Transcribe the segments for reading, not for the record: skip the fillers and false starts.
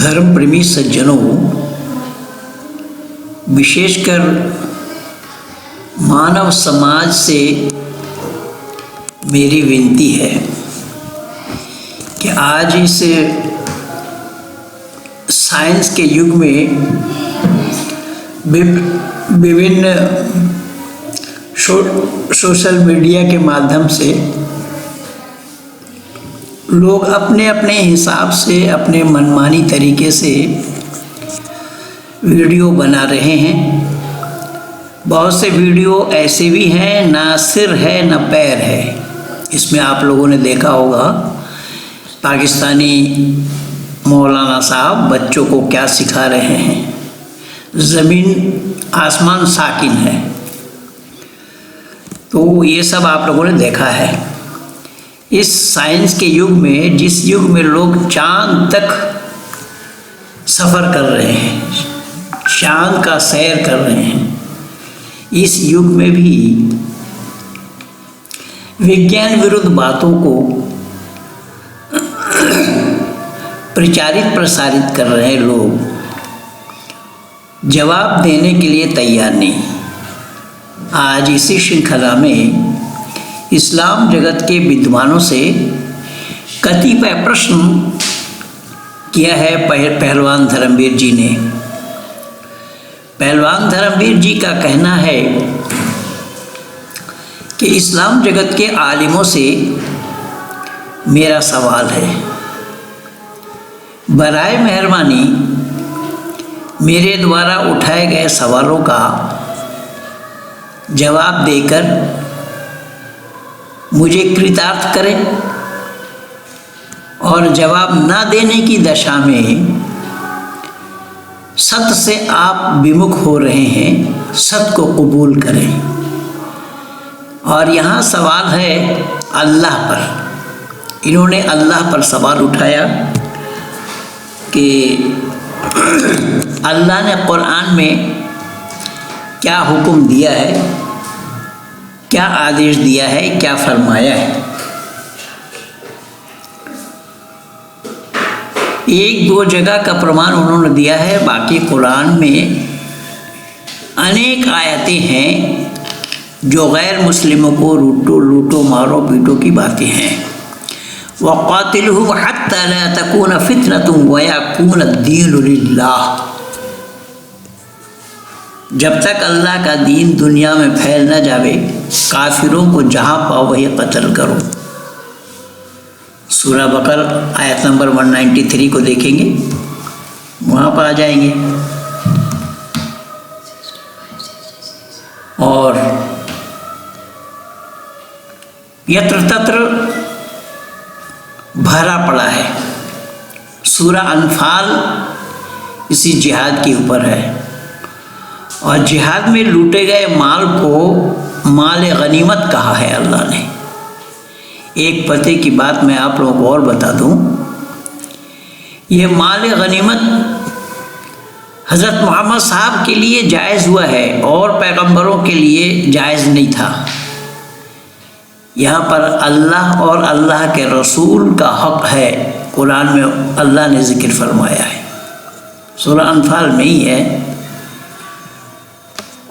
धर्म प्रेमी सज्जनों, विशेषकर मानव समाज से मेरी विनती है कि आज इस साइंस के युग में विभिन्न सोशल मीडिया के माध्यम से लोग अपने अपने हिसाब से अपने मनमानी तरीके से वीडियो बना रहे हैं। बहुत से वीडियो ऐसे भी हैं ना सिर है ना पैर है। इसमें आप लोगों ने देखा होगा पाकिस्तानी मौलाना साहब बच्चों को क्या सिखा रहे हैं, ज़मीन आसमान साकिन है। तो ये सब आप लोगों ने देखा है। इस साइंस के युग में, जिस युग में लोग चांद तक सफ़र कर रहे हैं, चांद का सैर कर रहे हैं, इस युग में भी विज्ञान विरुद्ध बातों को प्रचारित प्रसारित कर रहे लोग जवाब देने के लिए तैयार नहीं। आज इसी श्रृंखला में इस्लाम जगत के विद्वानों से कतिपय प्रश्न किया है पहलवान धर्मवीर जी ने। पहलवान धर्मवीर जी का कहना है कि इस्लाम जगत के आलिमों से मेरा सवाल है, बराए मेहरबानी मेरे द्वारा उठाए गए सवालों का जवाब देकर मुझे कृतार्थ करें, और जवाब ना देने की दशा में सत्य से आप विमुख हो रहे हैं, सत्य को कबूल करें। और यहाँ सवाल है अल्लाह पर। इन्होंने अल्लाह पर सवाल उठाया कि अल्लाह ने कुरान में क्या हुक्म दिया है, क्या आदेश दिया है, क्या फरमाया है। एक दो जगह का प्रमाण उन्होंने दिया है, बाकी कुरान में अनेक आयतें हैं जो गैर मुस्लिमों को लूटो मारो पीटो की बातें हैं। वक़ातिलहुम हत्ता ला तकून फितनतुन व यकून अद्दीनु लिल्लाह। जब तक अल्लाह का दीन दुनिया में फैल न जावे, काफिरों को जहाँ पाओ वही कत्ल करो। सूरा बकर आयत नंबर 193 को देखेंगे, वहाँ पर आ जाएंगे। और यत्र तत्र भरा पड़ा है। सूरा अनफाल इसी जिहाद के ऊपर है, और जिहाद में लूटे गए माल को माल गनीमत कहा है अल्लाह ने। एक पते की बात मैं आप लोगों को और बता दूं, ये माल गनीमत हज़रत मोहम्मद साहब के लिए जायज़ हुआ है और पैगंबरों के लिए जायज़ नहीं था। यहाँ पर अल्लाह और अल्लाह के रसूल का हक़ है, कुरान में अल्लाह ने ज़िक्र फरमाया है। सूरा अनफाल में ही है,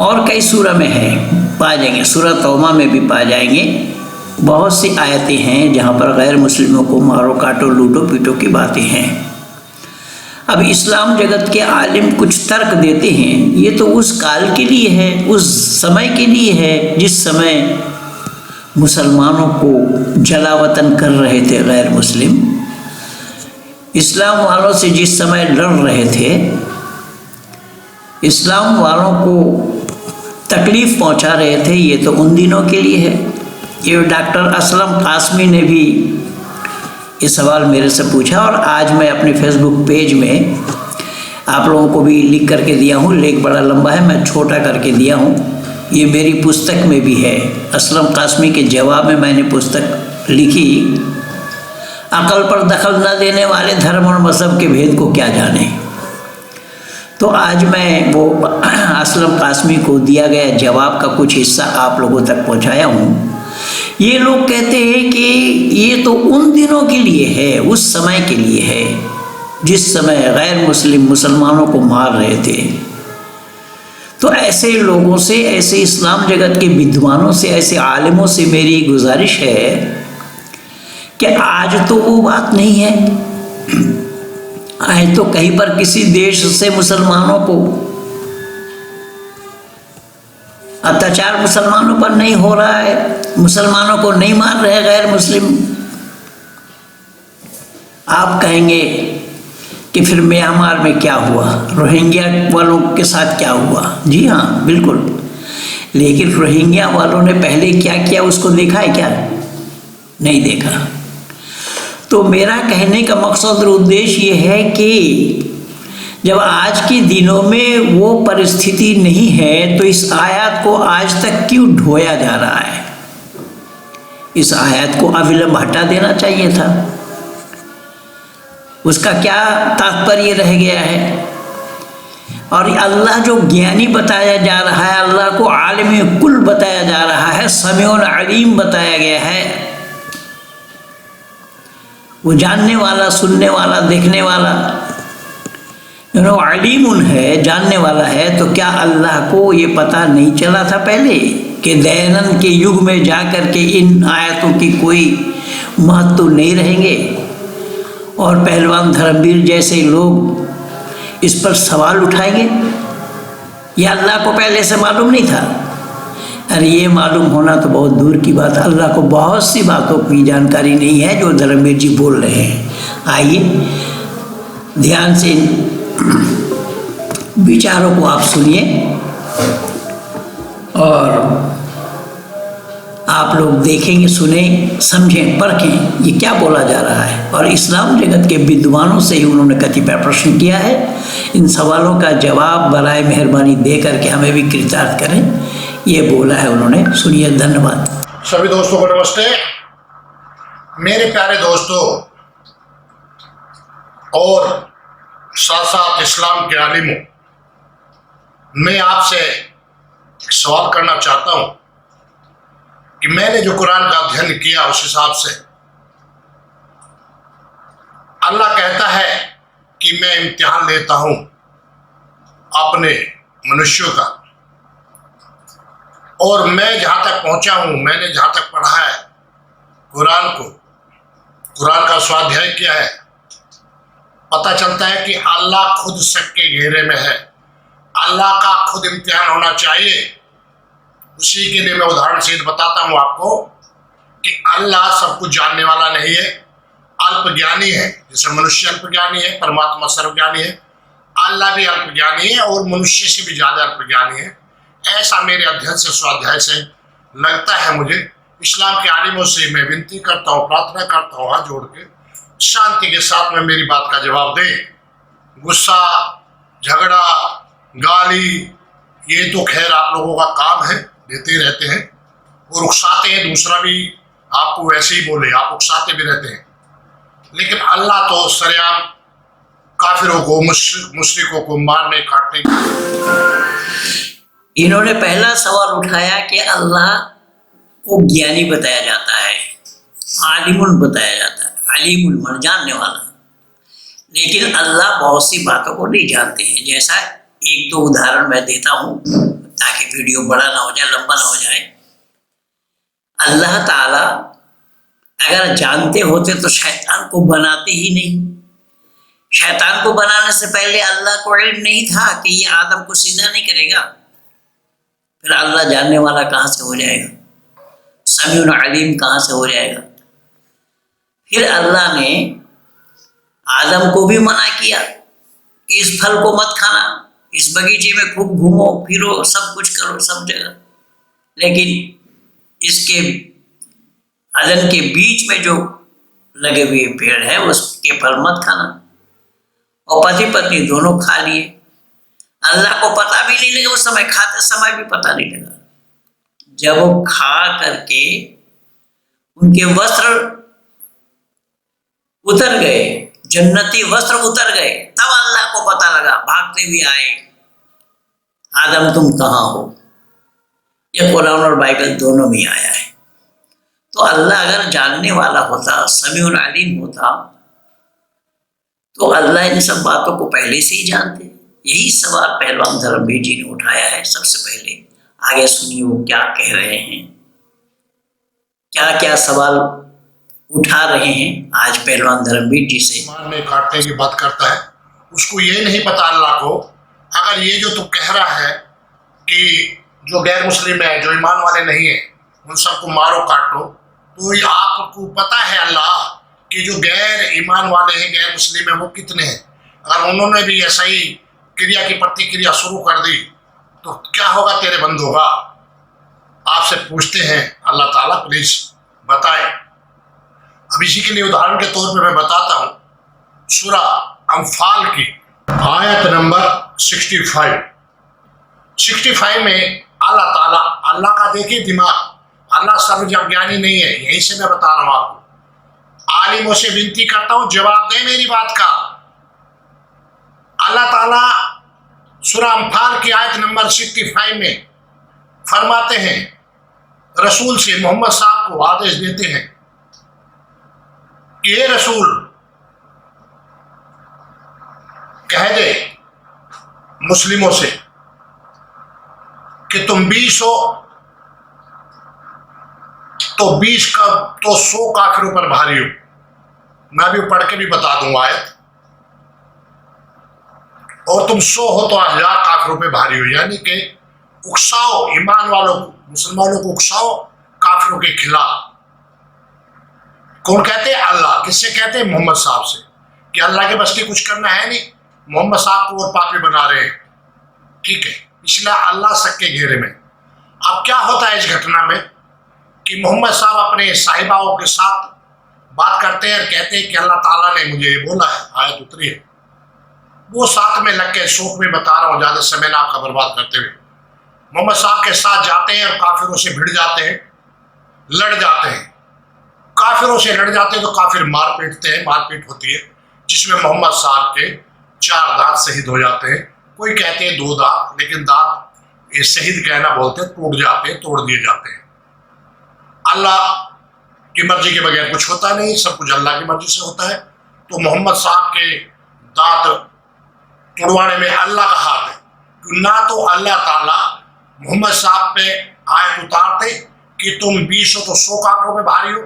और कई सूरा में है, पा जाएंगे। सूरा तौबा में भी पा जाएंगे। बहुत सी आयतें हैं जहाँ पर गैर मुस्लिमों को मारो काटो लूटो पीटो की बातें हैं। अब इस्लाम जगत के आलिम कुछ तर्क देते हैं, ये तो उस काल के लिए है, उस समय के लिए है जिस समय मुसलमानों को जलावतन कर रहे थे गैर मुस्लिम, इस्लाम वालों से जिस समय लड़ रहे थे, इस्लाम वालों को तकलीफ़ पहुंचा रहे थे, ये तो उन दिनों के लिए है। ये डॉक्टर असलम कासमी ने भी ये सवाल मेरे से पूछा, और आज मैं अपने फेसबुक पेज में आप लोगों को भी लिख करके दिया हूँ। लेख बड़ा लंबा है, मैं छोटा करके दिया हूँ। ये मेरी पुस्तक में भी है। असलम कासमी के जवाब में मैंने पुस्तक लिखी, अकल पर दखल न देने वाले धर्म और मज़हब के भेद को क्या जाने। तो आज मैं वो असलम कासमी को दिया गया जवाब का कुछ हिस्सा आप लोगों तक पहुंचाया हूँ। ये लोग कहते हैं कि ये तो उन दिनों के लिए है, उस समय के लिए है। जिस समय गैर मुस्लिम मुसलमानों को मार रहे थे। तो ऐसे लोगों से, ऐसे इस्लाम जगत के विद्वानों से, ऐसे आलिमों से मेरी गुजारिश है कि आज तो वो बात नहीं है। आज तो कहीं पर किसी देश से मुसलमानों को अत्याचार मुसलमानों पर नहीं हो रहा है, मुसलमानों को नहीं मार रहे गैर मुस्लिम। आप कहेंगे कि फिर म्यांमार में क्या हुआ, रोहिंग्या वालों के साथ क्या हुआ? जी हाँ, बिल्कुल। लेकिन रोहिंग्या वालों ने पहले क्या किया उसको देखा है क्या? नहीं देखा। तो मेरा कहने का मकसद और उद्देश्य ये है कि जब आज के दिनों में वो परिस्थिति नहीं है तो इस आयत को आज तक क्यों ढोया जा रहा है? इस आयत को अविलंब हटा देना चाहिए था। उसका क्या तात्पर्य रह गया है? और अल्लाह जो ज्ञानी बताया जा रहा है, अल्लाह को आलिम कुल बताया जा रहा है, समीउन अलीम बताया गया है, वो जानने वाला, सुनने वाला, देखने वाला, अलीमुन है, जानने वाला है। तो क्या अल्लाह को ये पता नहीं चला था पहले कि दयानंद के युग में जाकर के इन आयतों की कोई महत्व नहीं रहेंगे और पहलवान धर्मवीर जैसे लोग इस पर सवाल उठाएंगे? यह अल्लाह को पहले से मालूम नहीं था? अरे ये मालूम होना तो बहुत दूर की बात है। अल्लाह को बहुत सी बातों की जानकारी नहीं है जो धर्मवीर जी बोल रहे हैं। आइए ध्यान से विचारों को आप सुनिए और आप लोग देखेंगे, सुने, समझें, परखें ये क्या बोला जा रहा है। और इस्लाम जगत के विद्वानों से ही उन्होंने कतिपय प्रश्न किया है। इन सवालों का जवाब बराए मेहरबानी दे करके हमें भी कृतार्थ करें, ये बोला है उन्होंने। सुनिए। धन्यवाद। सभी दोस्तों को नमस्ते। मेरे प्यारे दोस्तों और साथ साथ इस्लाम के आलिमों, मैं आपसे एक सवाल करना चाहता हूं कि मैंने जो कुरान का अध्ययन किया उस हिसाब से अल्लाह कहता है कि मैं इम्तिहान लेता हूं अपने मनुष्यों का, और मैं जहां तक पहुंचा हूं, मैंने जहां तक पढ़ा है कुरान को, कुरान का स्वाध्याय किया है, पता चलता है कि अल्लाह खुद शक के घेरे में है। अल्लाह का खुद इम्तिहान होना चाहिए। उसी के लिए मैं उदाहरण सहित बताता हूं आपको कि अल्लाह सब कुछ जानने वाला नहीं है, अल्प ज्ञानी है। जैसे मनुष्य अल्प ज्ञानी है, परमात्मा सर्वज्ञानी है, अल्लाह भी अल्प ज्ञानी है और मनुष्य से भी ज्यादा अल्प ज्ञानी है। ऐसा मेरे अध्ययन से, स्वाध्याय से लगता है मुझे। इस्लाम के आलिमों से मैं विनती करता हूँ, प्रार्थना करता हूँ हाथ जोड़ के, शांति के साथ में मेरी बात का जवाब दे। गुस्सा, झगड़ा, गाली, ये तो खैर आप लोगों का काम है, देते रहते हैं और उकसाते हैं, दूसरा भी आपको वैसे ही बोले, आप उकसाते भी रहते हैं। लेकिन अल्लाह तो सरेआम काफिरों को, मुशरिकों को मारने काटने। इन्होंने पहला सवाल उठाया कि अल्लाह को ज्ञानी बताया जाता है, आलिमुन बताया जाता है, अलीमुल मन, जानने वाला। लेकिन अल्लाह बहुत सी बातों को नहीं जानते हैं। जैसा एक दो उदाहरण मैं देता हूँ ताकि वीडियो बड़ा ना हो जाए, लंबा ना हो जाए। अल्लाह ताला अगर जानते होते तो शैतान को बनाते ही नहीं। शैतान को बनाने से पहले अल्लाह को इल्म नहीं था कि ये आदम को सीधा नहीं करेगा। फिर अल्लाह जानने वाला कहाँ से हो जाएगा? समीउन अलीम कहाँ से हो जाएगा? फिर अल्लाह ने आदम को भी मना किया कि इस फल को मत खाना, इस बगीचे में खूब घूमो फिरो, सब कुछ करो सब जगह, लेकिन इसके अदन के बीच में जो लगे हुए पेड़ है उसके फल मत खाना। और पति पत्नी दोनों खा लिए। अल्लाह को पता भी नहीं लगा, उस समय खाते समय भी पता नहीं लगा। जब वो खा करके उनके वस्त्र उतर गए, जन्नती वस्त्र उतर गए, तब अल्लाह को पता लगा, भागते हुए आए, आदम तुम कहाँ हो? ये कुरान और बाइबल दोनों में आया है। तो अल्लाह अगर जानने वाला होता, समीउल अलीम होता, तो अल्लाह इन सब बातों को पहले से ही जानते हैं। यही सवाल पहलवान धर्मवीर जी ने उठाया है सबसे पहले। आगे सुनिए वो क्या कह रहे हैं, क्या क्या सवाल उठा रहे हैं आज पहलवान धर्मवीर जी से। ईमान में काटने की बात करता है, उसको ये नहीं पता अल्लाह को, अगर ये जो तू कह रहा है कि जो गैर मुस्लिम है, जो ईमान वाले नहीं है, उन सबको मारो काटो, तो ये आपको पता है अल्लाह कि जो गैर ईमान वाले हैं, गैर मुस्लिम है, वो कितने हैं। अगर उन्होंने भी ऐसा ही क्रिया की प्रतिक्रिया शुरू कर दी तो क्या होगा तेरे बंदों का। आपसे पूछते हैं अल्लाह ताला प्लीज बताए। अब इसी के लिए उदाहरण के तौर पे मैं बताता हूँ सूरा अम्फाल की आयत नंबर 65 में अल्लाह ताला, अल्लाह का देखिए दिमाग, अल्लाह सर्वज्ञानी नहीं है, यहीं से मैं बता रहा हूँ आपको। आलिमों से विनती करता हूँ जवाब दे मेरी बात का। अल्लाह ताला सूरा अम्फाल की आयत नंबर 65 में फरमाते हैं, रसूल से मोहम्मद साहब को आदेश देते हैं कि ये रसूल कह दे मुस्लिमों से कि तुम 20 हो तो 20 का तो 100 काफिरों पर भारी हो। मैं भी पढ़ के भी बता दूंगा आयत। और तुम 100 हो तो 1000 काफिरों पे भारी हो, यानी कि उकसाओ ईमान वालों को, मुसलमानों को उकसाओ काफिरों के खिलाफ। कौन कहते हैं? अल्लाह। किससे कहते हैं? मोहम्मद साहब से। कि अल्लाह के बस की कुछ करना है नहीं, मोहम्मद साहब को और पापी बना रहे हैं, ठीक है, इसलिए अल्लाह शक के घेरे में। अब क्या होता है इस घटना में कि मोहम्मद साहब अपने साहिबाओं के साथ बात करते हैं और कहते हैं कि अल्लाह ताला ने मुझे ये बोला है, आयत उतरी है। वो साथ में लग के शौक में बता रहा हूँ, ज्यादा समय ना आपका बर्बाद करते हुए। मोहम्मद साहब के साथ जाते हैं और काफिरों से भिड़ जाते हैं, लड़ जाते हैं। काफिरों से लड़ जाते हैं तो काफिर मार पीटते हैं, मारपीट होती है, जिसमें मोहम्मद साहब के 4 दांत शहीद हो जाते हैं। कोई कहते हैं 2 दांत, लेकिन दांत ये शहीद कहना बोलते हैं, टूट जाते हैं, तोड़ दिए जाते हैं। अल्लाह की मर्जी के बगैर कुछ होता नहीं, सब कुछ अल्लाह की मर्जी से होता है। तो मोहम्मद साहब के दांत तोड़वाने में अल्लाह का हाथ है। ना तो अल्लाह ताला मोहम्मद साहब पे आयत उतारते कि तुम 20 हो तो 100 काफिरों पे भारी हो।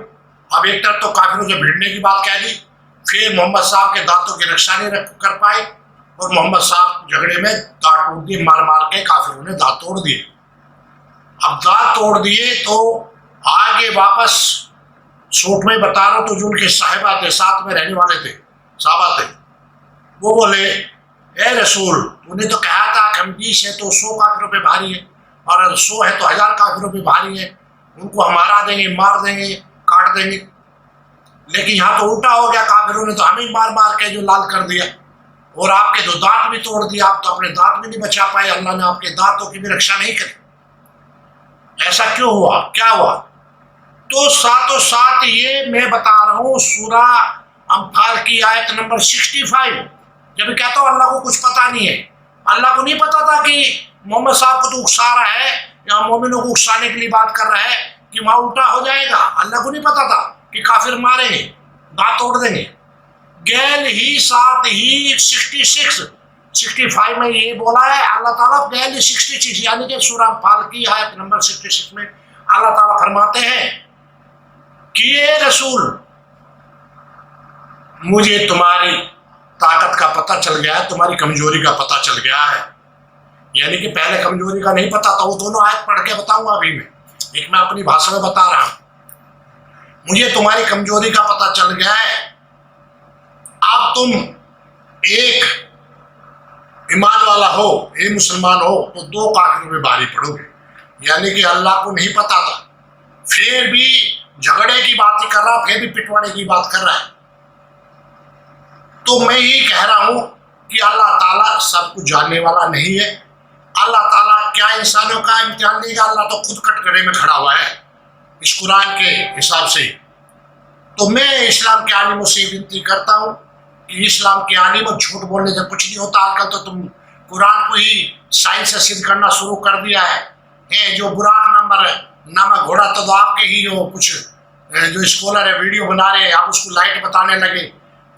अब एक तरफ तो काफिरों से भिड़ने की बात कह दी, फिर मोहम्मद साहब के दांतों की रक्षा नहीं कर पाए और मोहम्मद साहब झगड़े में दांत तोड़ दिए, मार मार के काफिरों ने दांत तोड़ दिए। अब दांत तोड़ दिए तो आगे वापस शोट में बता रहा हूं, तो जो उनके साहिबा थे, साथ में रहने वाले थे, साहबा थे, वो बोले ए रसूल, तूने तो कहा था कि हम 20 है तो 100 काफिरों पे भारी है, और 100 है तो 1000 काफिरों पे भारी है, उनको हम मारा देंगे, मार देंगे, काट देंगे। लेकिन यहाँ तो उल्टा हो गया, काफिरों ने तो हमें मार मार के जो लाल कर दिया और आपके तो दांत भी तोड़ दिया। आप तो अपने दांत भी नहीं बचा पाए, अल्लाह ने आपके दांतों की भी रक्षा नहीं करी। ऐसा क्यों हुआ, क्या हुआ? तो साथों साथ ये मैं बता रहा हूँ सूरा अम्फाल की आयत नंबर 65। जब कहता हूँ अल्लाह को कुछ पता नहीं है, अल्लाह को नहीं पता था कि मोहम्मद साहब को तो उकसा रहा है या मोमिनों को उकसाने के लिए बात कर रहा है कि वहां उल्टा हो जाएगा। अल्लाह को नहीं पता था कि काफिर मारेंगे, दांत तोड़ देंगे। गैल ही साथ ही 65 में ये बोला है अल्लाह ताला, गैल 66 यानी कि सूरा अम्फाल की आयत नंबर 66 में अल्लाह ताला फरमाते हैं कि ये रसूल, मुझे तुम्हारी ताकत का पता चल गया है, तुम्हारी कमजोरी का पता चल गया है। यानी कि पहले कमजोरी का नहीं पता था, वो दोनों आयत पढ़ के बताऊंगा अभी मैं, एक मैं अपनी भाषा में बता रहा हूं। मुझे तुम्हारी कमजोरी का पता चल गया है। अब तुम एक ईमान वाला हो, एक मुसलमान हो तो 2 काफिरों में भारी पड़ोगे। यानी कि अल्लाह को नहीं पता था, फिर भी झगड़े की बात ही कर रहा, फिर भी पिटवाने की बात कर रहा है। तो मैं यही कह रहा हूं कि अल्लाह ताला सब कुछ जानने वाला नहीं है। अल्लाह ताला क्या इंसानों का इम्तिहान लेगा? अल्लाह तो खुद कटघरे में खड़ा हुआ है इस कुरान के हिसाब से। तो मैं इस्लाम के आलिमों से विनती करता हूँ कि इस्लाम के आलिम, झूठ बोलने से कुछ नहीं होता। आजकल तो तुम कुरान को ही साइंस से सिद्ध करना शुरू कर दिया है। जो बुराक नामक घोड़ा तो आपके ही जो कुछ जो स्कॉलर है वीडियो बना रहे हैं, आप उसको लाइट बताने लगे।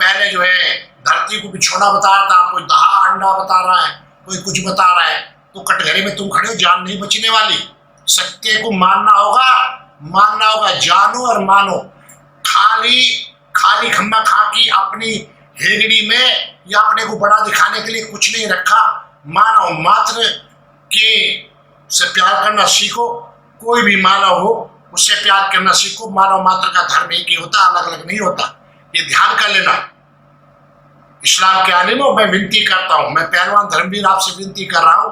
पहले जो है धरती को बिछोना बताया था, कोई दहा अंडा बता रहा है, कोई कुछ बता रहा है, तो कटघरे में तुम खड़े हो, जान नहीं बचने वाली। सत्य को मानना होगा, जानो और मानो। खाली खम्मा खा की अपनी हेगड़ी में या अपने को बड़ा दिखाने के लिए कुछ नहीं रखा। मानव मात्र के से प्यार करना सीखो। कोई भी मानव हो उससे प्यार करना सीखो। मानव मात्र का धर्म एक ही होता, अलग अलग नहीं होता, ये ध्यान कर लेना। इस्लाम के आने में मैं विनती करता हूं, मैं पहलवान धर्मवीर आपसे विनती कर रहा हूं,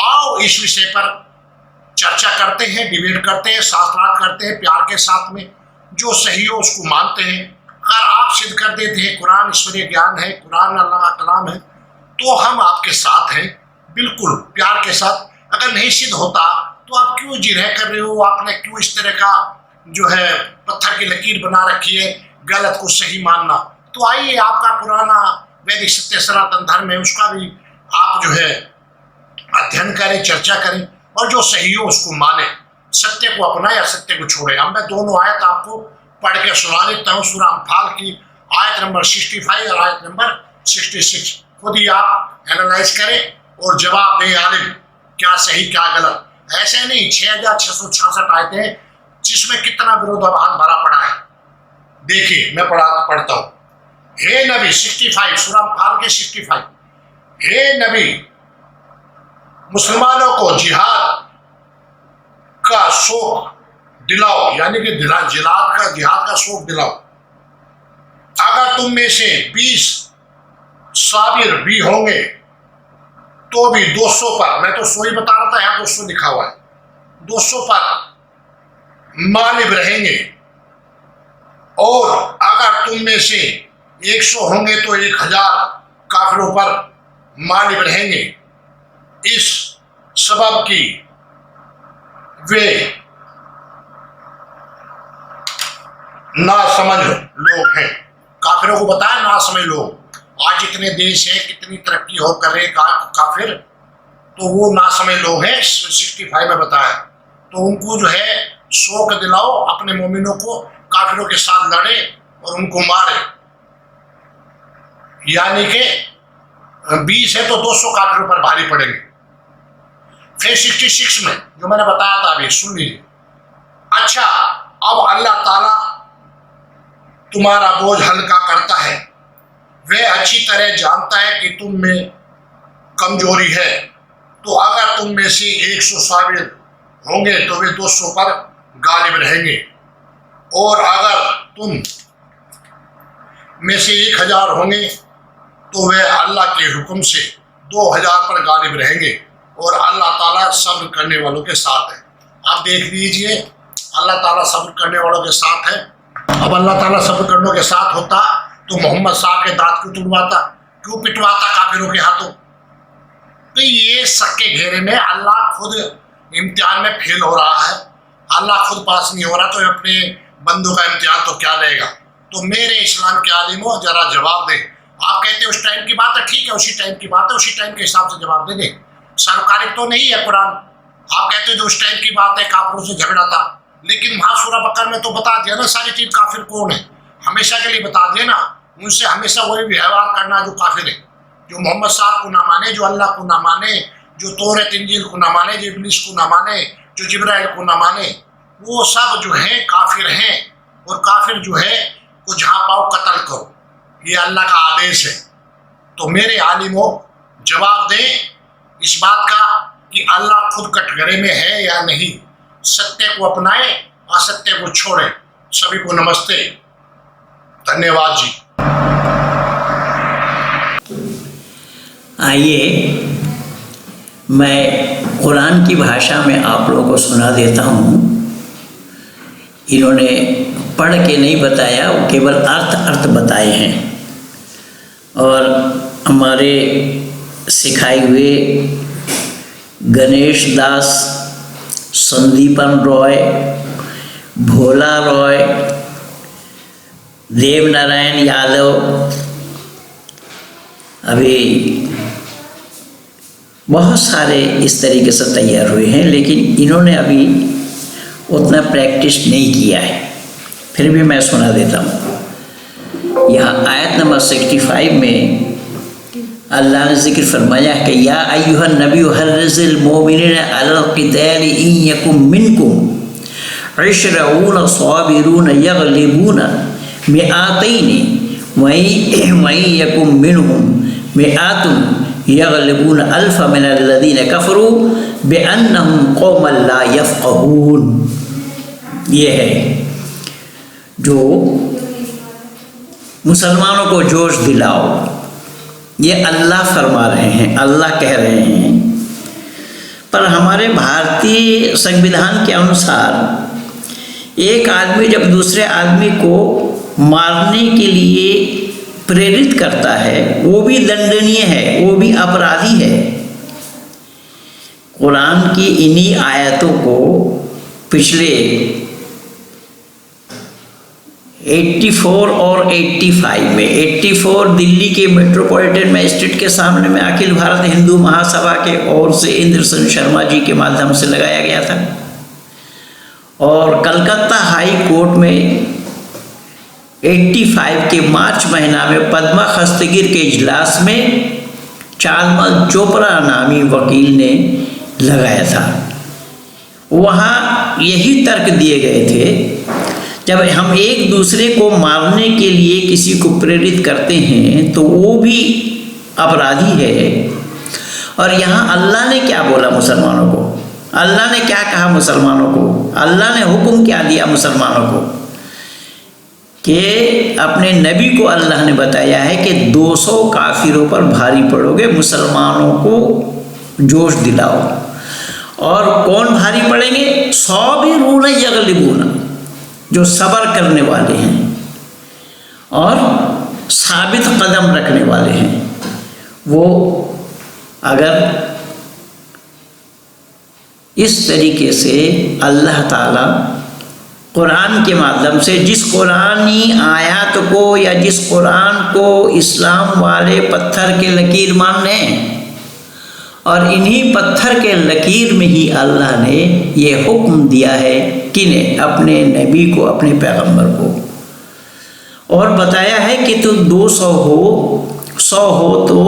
आओ इस विषय पर चर्चा करते हैं, डिबेट करते हैं, शास्त्रार्थ करते हैं प्यार के साथ में। जो सही हो उसको मानते हैं। अगर आप सिद्ध कर देते हैं कुरान ईश्वरीय ज्ञान है, कुरान अल्लाह का कलाम है, तो हम आपके साथ हैं, बिल्कुल प्यार के साथ। अगर नहीं सिद्ध होता तो आप क्यों जिरह कर रहे हो? आपने क्यों इस तरह का जो है पत्थर की लकीर बना रखी है, गलत को सही मानना? तो आइए, आपका पुराना वैदिक सत्य सनातन धर्म है, उसका भी आप जो है अध्ययन करें, चर्चा करें, और जो सही हो उसको माने। सत्य को अपनाए या सत्य को छोड़े। अब मैं दोनों आयत आपको पढ़ के सुना देता हूँ। सूरह अम्फाल की आयत नंबर 65 और आयत नंबर 66। खुद ही आप एनालाइज करें और जवाब दें आलिम, क्या सही क्या गलत। ऐसे नहीं 6666 आयतें हैं जिसमें कितना विरोधाभास भरा पड़ा है। देखिए मैं पढ़ता हूँ। हे नबी, 65 सूरह अम्फाल के 65, हे नबी, मुसलमानों को जिहाद का शौक दिलाओ, यानी कि जिहाद का शौक दिलाओ। अगर तुम में से 20 साबिर भी होंगे तो भी 200 पर, मैं तो 100 ही बता रहा था, यहाँ 200 लिखा हुआ है, 200 पर मालिब रहेंगे। और अगर तुम में से 100 होंगे तो 1000 काफिरों पर मालिब रहेंगे। इस सबब की वे नासमझ लोग हैं। काफिरों को बताया नासमझ लोग। आज जितने देश हैं, कितनी तरक्की हो कर रहे काफिर, तो वो नासमझ लोग हैं। 65 में बताया। तो उनको जो है शौक दिलाओ, अपने मोमिनों को काफिरों के साथ लड़े और उनको मारे। यानी कि 20 है तो 200 काफिरों पर भारी पड़ेंगे। फिर 66 में जो मैंने बताया था, अभी सुन लीजिए। अच्छा, अब अल्लाह ताला तुम्हारा बोझ हल्का करता है। वह अच्छी तरह जानता है कि तुम में कमजोरी है। तो अगर तुम में से 100 साबिर होंगे तो वे 200 पर गालिब रहेंगे। और अगर तुम में से 1000 होंगे तो वे अल्लाह के हुक्म से 2000 पर गालिब रहेंगे। और अल्लाह ताला सब्र करने वालों के साथ है। आप देख लीजिए, अल्लाह ताला सब्र करने वालों के साथ है। अब अल्लाह ताला सब्र करने के साथ होता तो मोहम्मद साहब के दांत क्यों तुड़वाता, क्यों पिटवाता काफिरों के हाथों? तो ये सबके घेरे में अल्लाह खुद इम्तिहान में फेल हो रहा है। अल्लाह खुद पास नहीं हो रहा तो अपने बंदों का इम्तिहान तो क्या लेगा? तो मेरे इस्लाम के आलिमों, जरा जवाब दें। आप कहते हैं उस टाइम की बात है, ठीक है, उसी टाइम की बात है, उसी टाइम के हिसाब से जवाब दे दें। सरकारी तो नहीं है कुरान। आप कहते हैं जो उस टाइम की बात है, काफिरों से झगड़ा था, लेकिन वहां सूरह बकर में तो बता दिया ना सारी चीज। काफिर कौन है हमेशा के लिए बता दिया ना। उनसे हमेशा वही व्यवहार करना जो काफिर है, जो मोहम्मद साहब को ना माने, जो अल्लाह को ना माने, जो तौरात इंजील को ना माने, जो इब्लीस को ना माने, जो जिब्राइल को ना माने, वो सब जो है काफिर हैं। और काफिर जो है वो जहाँ पाओ कत्ल करो, ये अल्लाह का आदेश है। तो मेरे आलिमों, जवाब दें इस बात का कि अल्लाह खुद कटघरे में है या नहीं। सत्य को अपनाएं, असत्य को छोड़ें। सभी को नमस्ते, धन्यवाद जी। आइए मैं कुरान की भाषा में आप लोगों को सुना देता हूँ। इन्होंने पढ़ के नहीं बताया, वो केवल अर्थ बताए हैं। और हमारे सिखाए हुए गणेश दास, संदीपन रॉय, भोला रॉय, देव नारायण यादव अभी बहुत सारे इस तरीके से तैयार हुए हैं, लेकिन इन्होंने अभी उतना प्रैक्टिस नहीं किया है। फिर भी मैं सुना देता हूँ। यहाँ आयत नंबर 65 में अल्लाह ने जिक्र फरमाया है कि या अय्युहन नबी हर्रिज़िल मोमिनीन अलल क़िताल इन यकुम मिनकुम इश्रऊन साबिरून यग़लिबून मिआतैनि वइन यकुम मिनहुम मिआतुन यग़लिबून अल्फ़ मिनल्लज़ीना कफ़रू बिअन्नहुम क़ौमुन ला यफ़क़हून। ये है जो मुसलमानों को जोश दिलाओ, ये अल्लाह फरमा रहे हैं, अल्लाह कह रहे हैं। पर हमारे भारतीय संविधान के अनुसार एक आदमी जब दूसरे आदमी को मारने के लिए प्रेरित करता है वो भी दंडनीय है, वो भी अपराधी है। कुरान की इन्हीं आयतों को पिछले 84 और 85 में 84 दिल्ली के मेट्रोपॉलिटन मैजिस्ट्रेट के सामने में अखिल भारत हिंदू महासभा के ओर से इंद्रसेन शर्मा जी के माध्यम से लगाया गया था, और कलकत्ता हाई कोर्ट में 85 के मार्च महीना में पद्मा खस्तगीर के इजलास में चालमल चोपड़ा नामी वकील ने लगाया था। वहाँ यही तर्क दिए गए थे, जब हम एक दूसरे को मारने के लिए किसी को प्रेरित करते हैं तो वो भी अपराधी है। और यहाँ अल्लाह ने क्या बोला मुसलमानों को, अल्लाह ने क्या कहा मुसलमानों को, अल्लाह ने हुक्म क्या दिया मुसलमानों को कि अपने नबी को अल्लाह ने बताया है कि 200 काफिरों पर भारी पड़ोगे, मुसलमानों को जोश दिलाओ। और कौन भारी पड़ेंगे? साबिरून यग़लिबून, जो सब्र करने वाले हैं और साबित कदम रखने वाले हैं। वो अगर इस तरीके से अल्लाह ताला कुरान के माध्यम से जिस कुरानी आयत को या जिस कुरान को इस्लाम वाले पत्थर के लकीर मान रहे हैं, और इन्हीं पत्थर के लकीर में ही अल्लाह ने ये हुक्म दिया है किन्हें? अपने नबी को, अपने पैगंबर को, और बताया है कि तू 200 हो, 100 हो तो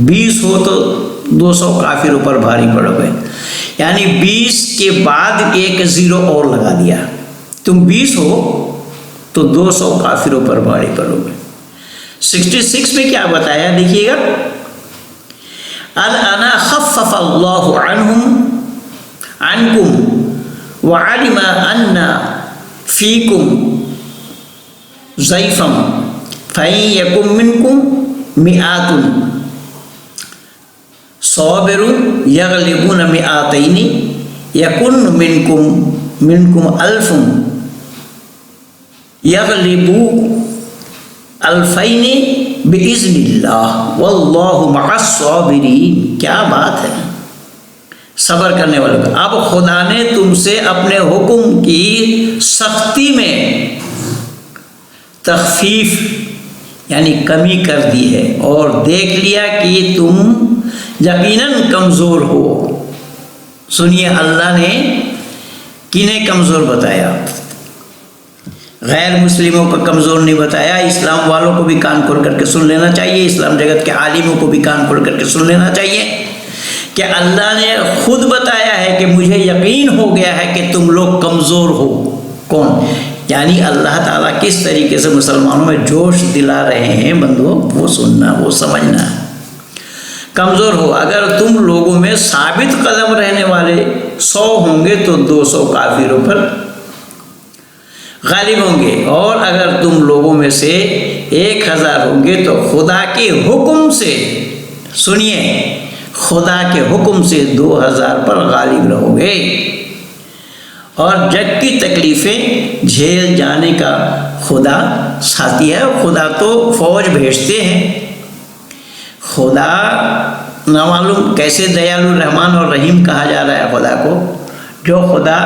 20 हो तो 200 काफिरों पर भारी पड़ोगे। यानी 20 के बाद एक 0 और लगा दिया। तुम 20 हो तो 200 काफिरों पर भारी पड़ोगे। 66 में क्या बताया देखिएगा, अल-आना खफ़फ़ अल्लाहु अन्कुम व अलिमा अन्ना फ़ीकुम ज़ईफ़म फ़इन यकुम मिनकुम मिआतुन साबिरुन यग़लिबून मिआतैनि यकुन मिनकुम अल्फ़ुम यग़लिबू अल्फ़ैनि बिइज़्निल्लाह वल्लाहु मअस-साबिरीन। क्या बात है, सब्र करने वालों का। अब खुदा ने तुमसे अपने हुक्म की सख्ती में तख़फ़ीफ़ यानी कमी कर दी है, और देख लिया कि तुम यकीनन कमज़ोर हो। सुनिए, अल्लाह ने किन्हें कमज़ोर बताया? गैर मुस्लिमों को कमज़ोर नहीं बताया। इस्लाम वालों को भी कान खोल करके सुन लेना चाहिए, इस्लाम जगत के आलिमों को भी कान खोल करके सुन लेना चाहिए कि अल्लाह ने खुद बताया है कि मुझे यकीन हो गया है कि तुम लोग कमज़ोर हो। कौन? यानी अल्लाह ताला किस तरीके से मुसलमानों में जोश दिला रहे हैं बंधुओं, वो सुनना, वो समझना। कमज़ोर हो, अगर तुम लोगों में साबित कदम रहने वाले 100 होंगे तो 200 काफिरों पर गालिब होंगे, और अगर तुम लोगों में से 1000 होंगे तो खुदा के हुक्म से, सुनिए, खुदा के हुक्म से 2000 पर गालिब रहोगे। और जग की तकलीफ़ें झेल जाने का खुदा साथी है। खुदा तो फौज भेजते हैं। खुदा ना मालूम कैसे दयालु, रहमान और रहीम कहा जा रहा है खुदा को। जो खुदा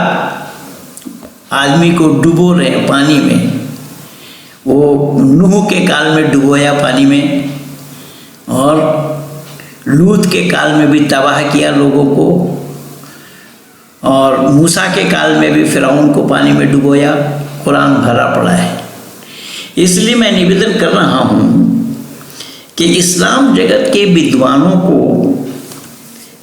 आदमी को डुबो रहे हैं पानी में, वो नूह के काल में डुबोया पानी में, और लूत के काल में भी तबाह किया लोगों को, और मूसा के काल में भी फ़िरौन को पानी में डुबोया। कुरान भरा पड़ा है। इसलिए मैं निवेदन कर रहा हूँ कि इस्लाम जगत के विद्वानों को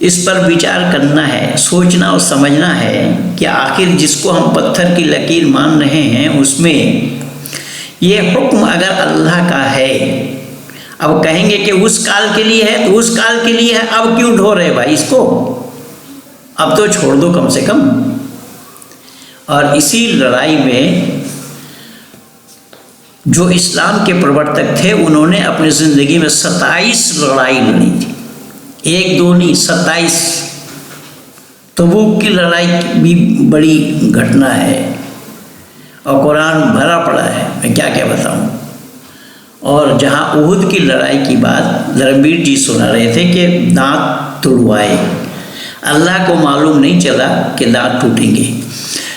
इस पर विचार करना है, सोचना और समझना है कि आखिर जिसको हम पत्थर की लकीर मान रहे हैं उसमें ये हुक्म अगर अल्लाह का है, अब कहेंगे कि उस काल के लिए है तो उस काल के लिए है, अब क्यों ढो रहे भाई इसको, अब तो छोड़ दो कम से कम। और इसी लड़ाई में जो इस्लाम के प्रवर्तक थे उन्होंने अपनी ज़िंदगी में 27 लड़ाई लड़ी थी, 1 2 नहीं 27। तबूक की लड़ाई भी बड़ी घटना है और कुरान भरा पड़ा है, मैं क्या क्या बताऊं। और जहां उहुद की लड़ाई की बात धर्मवीर जी सुना रहे थे कि दांत तुड़वाए, अल्लाह को मालूम नहीं चला कि दांत टूटेंगे,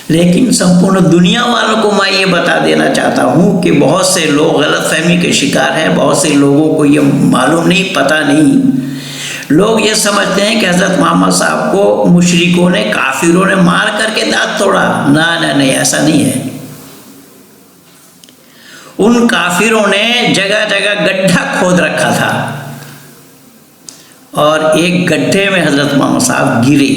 लेकिन संपूर्ण दुनिया वालों को मैं ये बता देना चाहता हूँ कि बहुत से लोग गलतफहमी के शिकार हैं, बहुत से लोगों को ये मालूम नहीं, पता नहीं। लोग ये समझते हैं कि हज़रत मोहम्मद साहब को मुशरिकों ने, काफिरों ने मार करके दांत तोड़ा। ना ना नहीं, ऐसा नहीं है। उन काफिरों ने जगह जगह गड्ढा खोद रखा था और एक गड्ढे में हज़रत मोहम्मद साहब गिरे।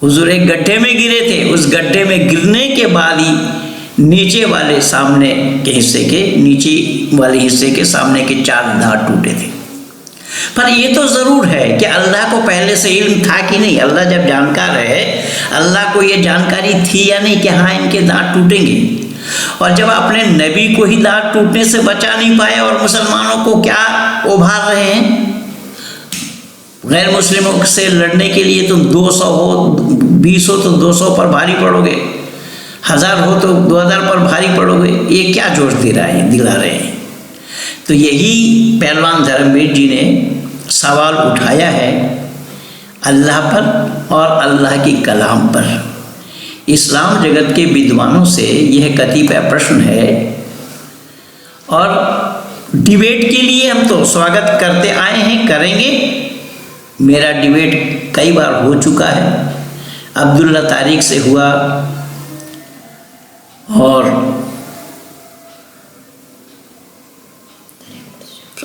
हुजूर एक गड्ढे में गिरे थे, उस गड्ढे में गिरने के बाद ही नीचे वाले सामने के हिस्से के, नीचे वाले हिस्से के सामने के 4 दांत टूटे थे। पर ये तो ज़रूर है कि अल्लाह को पहले से इल्म था कि नहीं, अल्लाह जब जानकार है, अल्लाह को ये जानकारी थी या नहीं कि हाँ इनके दांत टूटेंगे। और जब अपने नबी को ही दांत टूटने से बचा नहीं पाए और मुसलमानों को क्या उभार रहे हैं, गैर मुस्लिमों से लड़ने के लिए तुम 200 हो, 20 हो तो 200 पर भारी पड़ोगे, 1000 हो तो 2000 पर भारी पड़ोगे, ये क्या जोश दिला रहे हैं। तो यही पहलवान धर्मवीर जी ने सवाल उठाया है अल्लाह पर और अल्लाह की कलाम पर। इस्लाम जगत के विद्वानों से यह कतिपय प्रश्न है और डिबेट के लिए हम तो स्वागत करते आए हैं, करेंगे। मेरा डिबेट कई बार हो चुका है, अब्दुल्ला तारिक से हुआ और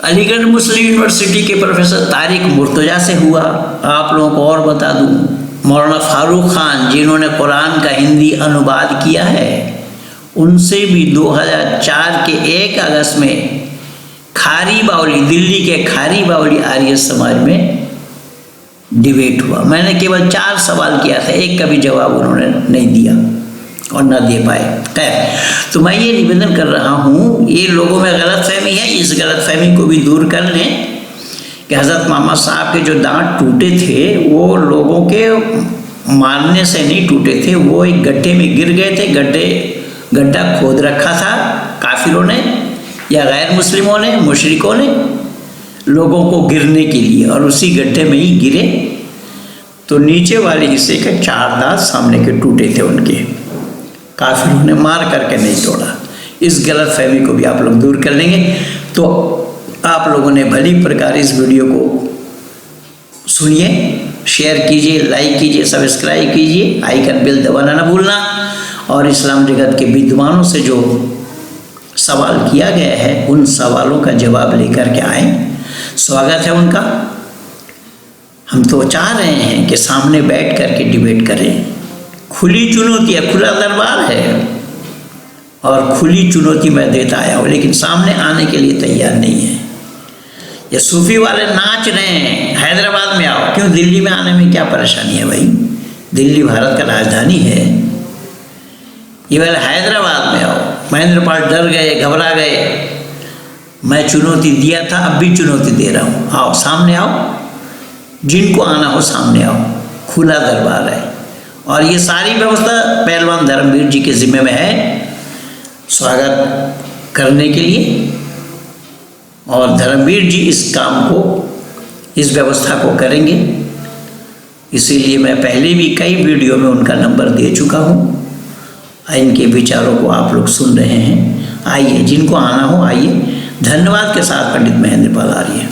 अलीगढ़ मुस्लिम यूनिवर्सिटी के प्रोफेसर तारिक मुर्तजा से हुआ। आप लोगों को और बता दूं, मौलाना फारूक खान जिन्होंने कुरान का हिंदी अनुवाद किया है, उनसे भी 2004 के 1 अगस्त में खारी बावली, दिल्ली के खारी बावली आर्य समाज में डिबेट हुआ। मैंने केवल 4 सवाल किया था, एक का भी जवाब उन्होंने नहीं दिया और न दे पाए। खैर, तो मैं ये निवेदन कर रहा हूँ, ये लोगों में गलतफहमी है, इस गलतफहमी को भी दूर कर लें कि हज़रत मोहम्मद साहब के जो दांत टूटे थे वो लोगों के मारने से नहीं टूटे थे, वो एक गड्ढे में गिर गए थे। गड्ढा खोद रखा था काफिरों ने या गैर मुस्लिमों ने, मुशरिकों ने, लोगों को गिरने के लिए, और उसी गड्ढे में ही गिरे तो नीचे वाले हिस्से के 4 दांत सामने के टूटे थे उनके, काफिरों ने मार करके नहीं तोड़ा। इस गलतफहमी को भी आप लोग दूर कर लेंगे। तो आप लोगों ने भली प्रकार इस वीडियो को सुनिए, शेयर कीजिए, लाइक कीजिए, सब्सक्राइब कीजिए, आइकन बेल दबाना ना भूलना। और इस्लाम जगत के विद्वानों से जो सवाल किया गया है उन सवालों का जवाब लेकर के आए, स्वागत है उनका। हम तो चाह रहे हैं कि सामने बैठ करके डिबेट करें। खुली चुनौती है, खुला दरबार है और खुली चुनौती मैं देता आया हूँ, लेकिन सामने आने के लिए तैयार नहीं है। ये सूफी वाले नाच रहे हैं, हैदराबाद में आओ, क्यों दिल्ली में आने में क्या परेशानी है भाई, दिल्ली भारत का राजधानी है। ये वाले हैदराबाद में आओ। महेंद्र पाल डर गए, घबरा गए, मैं चुनौती दिया था, अब भी चुनौती दे रहा हूँ, आओ सामने आओ, जिनको आना हो सामने आओ, खुला दरबार है। और ये सारी व्यवस्था पहलवान धर्मवीर जी के जिम्मे में है स्वागत करने के लिए, और धर्मवीर जी इस काम को, इस व्यवस्था को करेंगे। इसीलिए मैं पहले भी कई वीडियो में उनका नंबर दे चुका हूँ। इनके विचारों को आप लोग सुन रहे हैं। आइए, जिनको आना हो आइए। धन्यवाद के साथ पंडित महेंद्र पाल आर्य।